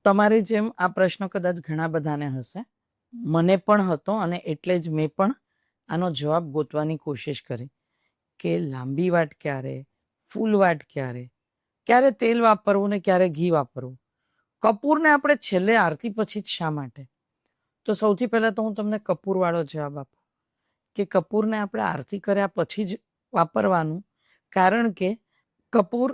તમારી જેમ આ પ્રશ્ન કદાચ ઘણા બધાને હશે, મને પણ હતો અને એટલે જ મેં પણ આનો જવાબ ગોતવાની કોશિશ કરી કે લાંબી વાટ ક્યારે, ફૂલ વાટ ક્યારે, ક્યારે તેલ વાપરવું ને ક્યારે ઘી વાપરવું. કપૂરને આપણે છેલ્લે આરતી પછી જ શા માટે? તો સૌથી પહેલાં તો હું તમને કપૂરવાળો જવાબ આપું કે કપૂરને આપણે આરતી કર્યા પછી જ વાપરવાનું, કારણ કે કપૂર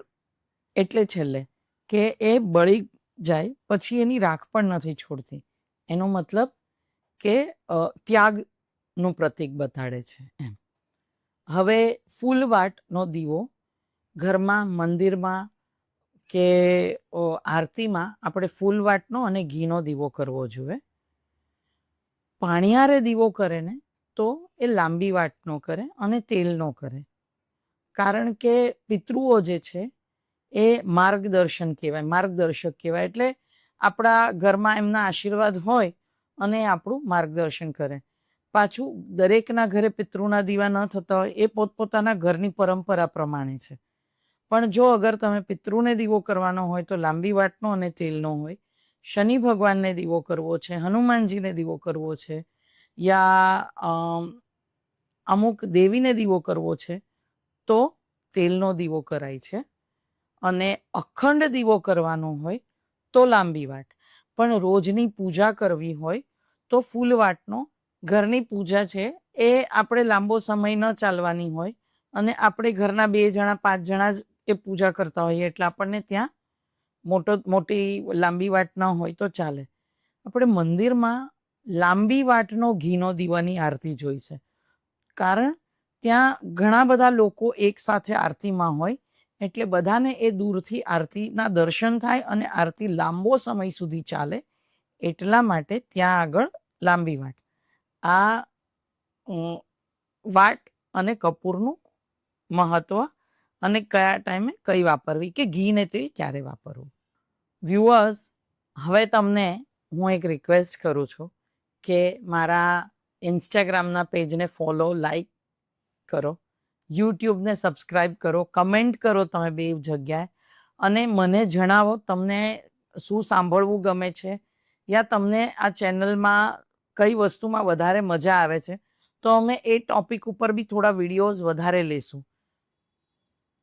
એટલે છેલ્લે કે એ બળી જાય પછી એની રાખ પણ નથી છોડતી. એનો મતલબ કે ત્યાગનું પ્રતીક બતાડે છે એમ. હવે ફૂલવાટનો દીવો ઘરમાં, મંદિરમાં કે આરતીમાં આપણે ફૂલવાટનો અને ઘીનો દીવો કરવો જોઈએ. પાણિયારે દીવો કરે ને તો એ લાંબી વાટનો કરે અને તેલનો કરે, કારણ કે પિતૃઓ જે છે એ માર્ગદર્શન કહેવાય, માર્ગદર્શક કહેવાય. એટલે આપણા ઘરમાં એમના આશીર્વાદ હોય અને આપણું માર્ગદર્શન કરે. પાછું દરેકના ઘરે પિતૃના દીવા ન થતા હોય, એ પોતપોતાના ઘરની પરંપરા પ્રમાણે છે. પણ જો અગર તમે પિતૃને દીવો કરવાનો હોય તો લાંબી વાટનો અને તેલનો હોય. શનિ ભગવાનને દીવો કરવો છે, હનુમાનજીને દીવો કરવો છે, યા અમુક દેવીને દીવો કરવો છે તો તેલનો દીવો કરાય છે. અને અખંડ દીવો કરવાનો હોય તો લાંબી વાટ. પણ રોજની પૂજા કરવી હોય તો ફૂલવાટનો. ઘરની પૂજા છે એ આપણે લાંબો સમય ન ચાલવાની હોય અને આપણે ઘરના 2 જણા 5 જણા જ એ પૂજા કરતા હોઈએ, એટલે આપણને ત્યાં મોટી લાંબી વાટ ન હોય તો ચાલે. આપણે મંદિરમાં લાંબી વાટનો ઘીનો દીવાની આરતી જોઈ છે, કારણ ત્યાં ઘણા બધા લોકો એકસાથે આરતીમાં હોય, એટલે બધાને એ દૂરથી આરતીના દર્શન થાય અને આરતી લાંબો સમય સુધી ચાલે. એટલા માટે ત્યાં આગળ લાંબી વાટ. આ વાટ અને કપૂરનું મહત્વ અને કયા ટાઈમે કઈ વાપરવી, કે ઘી ને તેલ ક્યારે વાપરવું. વ્યુઅર્સ, હવે તમને હું એક રિક્વેસ્ટ કરું છું કે મારા ઇન્સ્ટાગ્રામના પેજને ફોલો, લાઈક કરો, યુટ્યુબને સબસ્ક્રાઈબ કરો, કમેન્ટ કરો તમે 2 જગ્યાએ, અને મને જણાવો તમને શું સાંભળવું ગમે છે, યા તમને આ ચેનલમાં કઈ વસ્તુમાં વધારે મજા આવે છે, તો અમે એ ટોપિક ઉપર બી થોડા વિડીયોઝ વધારે લેશું.